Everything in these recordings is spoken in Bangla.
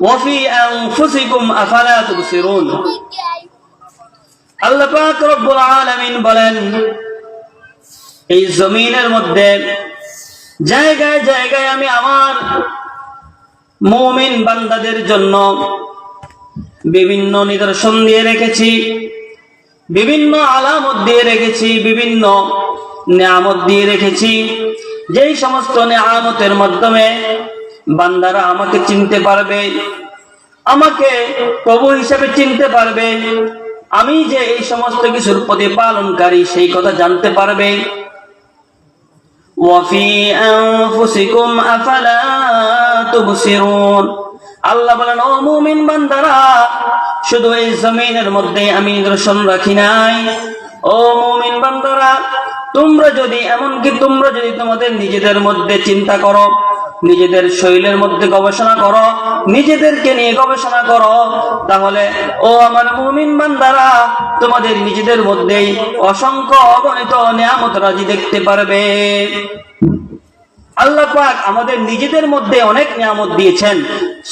وفي أنفسكم أفلا تبصرون আল্লাহ পাক রব্বুল আলামিন বলেন, এই জমিনের মধ্যে জায়গায় জায়গায় আমি আমার মুমিন বান্দাদের জন্য বিভিন্ন নিদর্শন দিয়ে রেখেছি, বিভিন্ন আলামত দিয়ে রেখেছি, বিভিন্ন নিয়ামত দিয়ে রেখেছি, যেই সমস্ত নিয়ামতের মাধ্যমে বান্দারা আমাকে চিনতে পারবে, আমাকে প্রভু হিসেবে চিনতে পারবে, আমি যে এই সমস্ত কিছুর প্রতিপালনকারী সেই কথা জানতে পারবে। ওয়াফি আনফুসিকুম আফালা তুবসিরুন, আল্লাহ বলেন, ও মুমিন বান্দারা, শুধু এই জমিনের মধ্যে আমি নিদর্শন রাখি নাই। ও মুমিন বান্দারা, তোমরা যদি তোমাদের নিজেদের মধ্যে চিন্তা করো, নিজেদের শরীরের মধ্যে গবেষণা করো, নিজেদেরকে নিয়ে গবেষণা করো, তাহলে ও আমার মুমিন বান্দারা, তোমাদের নিজেদের মধ্যেই অসংখ্য অগণিত নিয়ামত রাজি দেখতে পারবে। আল্লাহ পাক আমাদের নিজেদের মধ্যে অনেক নিয়ামত দিয়েছেন,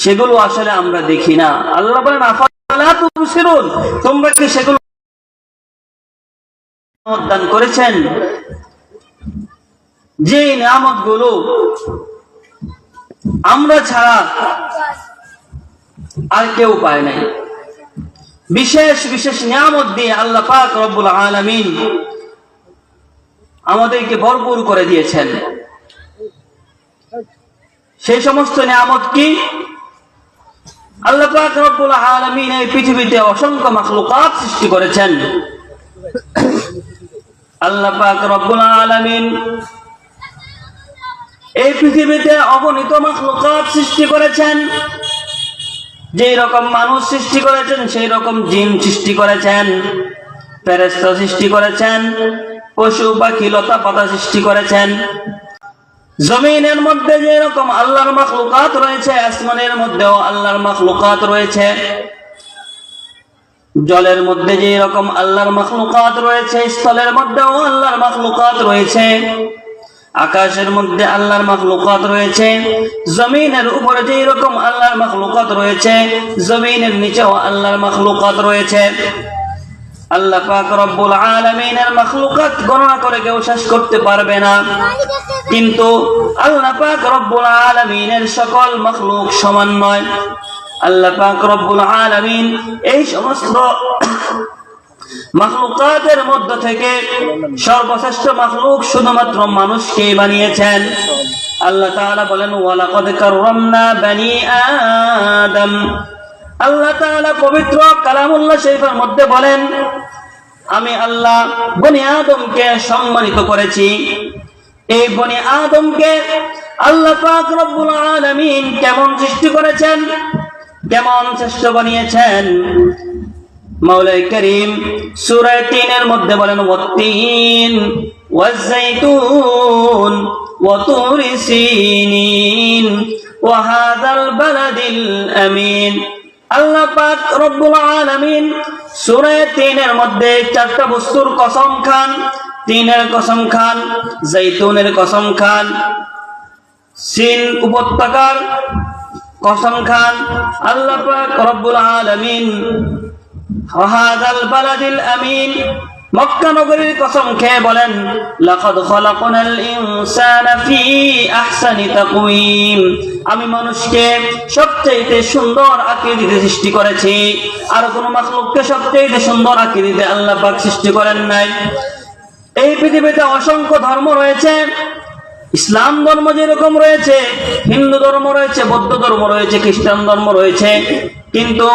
সেগুলো আসলে আমরা দেখি না। আল্লাহ বলেন, আফালা তুবসিরুন, তোমরা কি সেগুলো দান করেছেন? যে নিয়ামত গুলো আমরা ছাড়া আর কেউ পায় নাই, বিশেষ বিশেষ নিয়ামত দিয়ে আল্লাহ পাক রব্বুল আলামিন আমাদেরকে ভরপুর করে দিয়েছেন। সেই সমস্ত নিয়ামত কি? আল্লাহ পাক রব্বুল আলামিন এই পৃথিবীতে অসংখ্য মাখলুকাত সৃষ্টি করেছেন। আল্লাহ পাক রব্বুল আলামিন এই পৃথিবীতে অগণিত মাখলুকাত সৃষ্টি করেছেন। যেই রকম মানুষ সৃষ্টি করেছেন, সেই রকম জিন সৃষ্টি করেছেন, ফেরেশতা সৃষ্টি করেছেন, পশু পাখি লতা পাতা সৃষ্টি করেছেন। জমিনের মধ্যে যে রকম আল্লাহর মাখলুকাত রয়েছে, আসমানের মধ্যেও আল্লাহর মাখলুকাত রয়েছে। জলের মধ্যে যে রকম আল্লাহর মাখলুকাত রয়েছে, স্থলের মধ্যেও আল্লাহর মাখলুকাত রয়েছে। আকাশের মধ্যে আল্লাহর মাখলুকাত রয়েছে। জমিনের উপরে যে রকম আল্লাহর মাখলুকাত রয়েছে, জমিনের নিচেও আল্লাহর মাখলুকাত রয়েছে। আল্লাহ পাক রব্বুল আলামিনের মাখলুকাত গণনা করে কেউ শেষ করতে পারবে না। কিন্তু আল্লাহ পাক রব্বুল আলামিনের সকল মাখলুক সমান নয়। আল্লাহ পাক রব্বুল আলামিন এই সমস্ত মাখলুকাতের মধ্য থেকে সর্বশ্রেষ্ঠ মাখলুক শুধুমাত্র মানুষকে বানিয়েছেন। আল্লাহ তাআলা বলেন, ওয়ালাকাদ কাররামনা বানি আদম। আল্লাহ তাআলা পবিত্র কালামুল্লাহ শরীফের মধ্যে বলেন, আমি আল্লাহ বনি আদমকে সম্মানিত করেছি। এই বনি আদমকে আল্লাহ পাক রব্বুল আলামিন কেমন সৃষ্টি করেছেন, কেমন শ্রেষ্ঠ বানিয়েছেন? মাওলাই করিম সূরা ৩ এর মধ্যে বলেন, ওয়াত-তিন ওয়াজ-যাইতুন ওয়া তুরি সিনিন ওয়া হাযাল বালাদিল আমিন। আল্লাহ পাক রব্বুল আলামিন সূরা ৩ এর মধ্যে চারটা বস্তুর কসম খান। তিনের কসম খান, যাইতুনের কসম খান, সিন উপত্যকার কসম খান। আল্লাহ পাক রব্বুল আলামিন হাযাল বালাদিল আমিন, মক্কা নগরীর কসম খেয়ে বলেন, লাকাদ খালাকনাল ইনসানা ফি আহসানি তাকওয়িম। আমি মানুষকে সবচেয়ে সুন্দর আকৃতিতে সৃষ্টি করেছি। আর কোন মাখলুককে সবচেয়ে সুন্দর আকৃতিতে আল্লাহ পাক সৃষ্টি করেন নাই। এই পৃথিবীতে অসংখ্য ধর্ম রয়েছে। ইসলাম ধর্ম যেরকম রয়েছে, হিন্দু ধর্ম রয়েছে, বৌদ্ধ ধর্ম রয়েছে, খ্রিস্টান ধর্ম রয়েছে, কিন্তু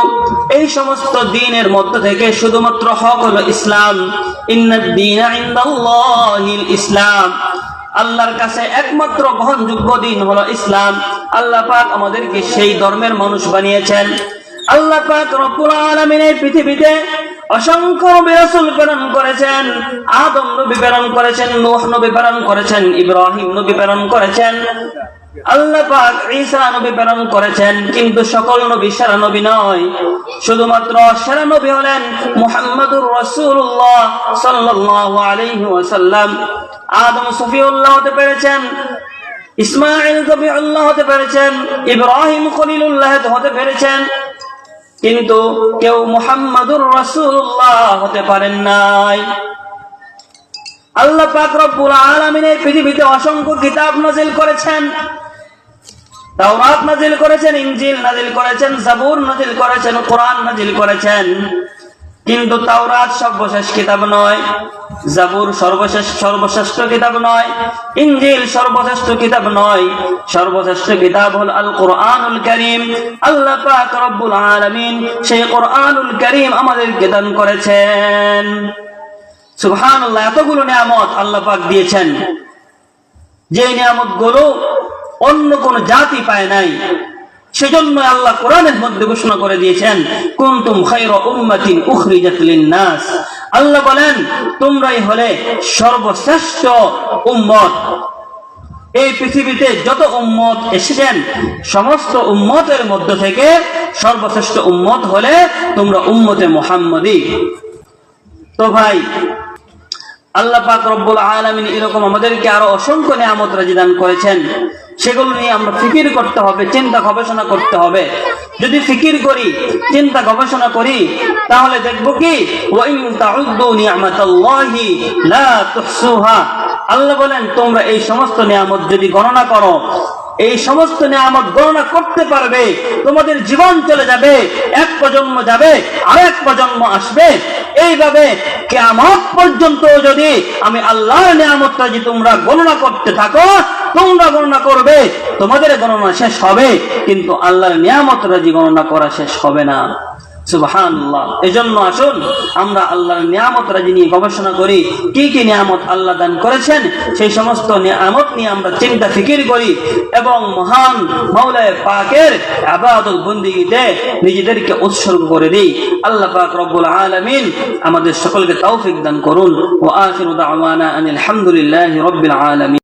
এই সমস্ত দ্বীনের মধ্য থেকে শুধুমাত্র হক হলো ইসলাম। ইন্নাদ দীনা ইনদাল্লাহিল ইসলাম। আল্লাহর কাছে একমাত্র গ্রহণযোগ্য দ্বীন হলো ইসলাম। আল্লাহ পাক আমাদেরকে সেই ধর্মের মানুষ বানিয়েছেন। আল্লাহ পাক রব্বুল আলামিন এই পৃথিবীতে অসংখ্য নবী রাসূল প্রেরণ করেছেন। আদম নবী প্রেরণ করেছেন, নূহ নবী প্রেরণ করেছেন, ইব্রাহিম নবী প্রেরণ করেছেন, আল্লাহ পাক ঈসা নবী প্রেরণ করেছেন। কিন্তু সকল নবী সেরা নবী নয়। শুধুমাত্র সেরা নবী হলেন মুহাম্মদুর রাসূলুল্লাহ সাল্লাল্লাহু আলাইহি ওয়াসাল্লাম। আদম সফিউল্লাহ হতে পেরেছেন, ইসমাঈল জবিউল্লাহ হতে পেরেছেন, ইব্রাহিম খলিলুল্লাহ হতে পেরেছেন, কিন্তু কেউ মুহাম্মাদুর রাসূলুল্লাহ হতে পারেন নাই। আল্লাহ পাক রব্বুল আলামিন এই পৃথিবীতে অসংখ্য কিতাব নাযিল করেছেন। তাওরাত নাযিল করেছেন, ইনজিল নাযিল করেছেন, জাবুর নাযিল করেছেন, কোরআন নাযিল করেছেন। কিন্তু তাওরাত সর্বশেষ কিতাব নয়, জাবুর সর্বশ্রেষ্ঠ কিতাব নয়, ইনজিল সর্বশ্রেষ্ঠ কিতাব নয়। সর্বশ্রেষ্ঠ কিতাব হল আল কোরআনুল কারীম। আল্লাহ পাক রব্বুল আলামিন সেই কোরআনুল কারীম আমাদেরকে দান করেছেন। সুবহানাল্লাহ, এতগুলো নিয়ামত আল্লাহ পাক দিয়েছেন, যে নিয়ামত গুলো অন্য কোন জাতি পায় নাই। সেজন্য আল্লাহ কোরআনের মধ্যে ঘোষণা করে দিয়েছেন, কুনতুম খায়রা উম্মাতিন উখরিজাত লিন-নাস। আল্লাহ বলেন, তোমরাই হলে সর্বশ্রেষ্ঠ উম্মত। এই পৃথিবীতে যত উম্মত এসেছেন, সমস্ত উম্মতের মধ্য থেকে সর্বশ্রেষ্ঠ উম্মত হলে তোমরা উম্মতে মুহাম্মাদি। তো ভাই, আল্লাহ পাক রব্বুল আলামিন এরকম আমাদেরকে আরো অসংখ্য নিয়ামত রাজি দান করেছেন। সেগুলো নিয়ে আমরা ফিকির করতে হবে, চিন্তা গবেষণা করতে হবে। যদি ফিকির করি, চিন্তা গবেষণা করি, তাহলে দেখবো কি, ওয়া ইন তাউদ্দু নি'মাতাল্লাহি লা তুহসুহা। আল্লাহ বলেন, তোমরা এই সমস্ত নিয়ামত যদি গণনা করো, এই সমস্ত নিয়ামত গণনা করতে পারবে, তোমাদের জীবন চলে যাবে, এক প্রজন্ম যাবে, আরেক প্রজন্ম আসবে, এইভাবে কিয়ামত পর্যন্ত যদি আমি আল্লাহর নিয়ামতটা যদি তোমরা গণনা করতে থাকো, তোমরা গণনা করবে, তোমাদের গণনা শেষ হবে, কিন্তু আল্লাহর নিয়ামতটা যে গণনা করা শেষ হবে না। সুবহানাল্লাহ। এজন্য আসুন আমরা আল্লাহর নিয়ামত রাজি নিয়ে গবেষণা করি, কি কি নিয়ামত আল্লাহ দান করেছেন, সেই সমস্ত নিয়ামত নিয়ে আমরা চিন্তা ফিকির করি এবং মহান মাওলায়ে পাকের ইবাদত বন্দেগীতে নিজেদেরকে উৎসর্গ করে দিই। আল্লাহ পাক রব্বুল আলামিন আমাদের সকলকে তৌফিক দান করুন। ওয়া আখিরু দাওয়ানা আনিল হামদুলিল্লাহি রাব্বিল আলামিন।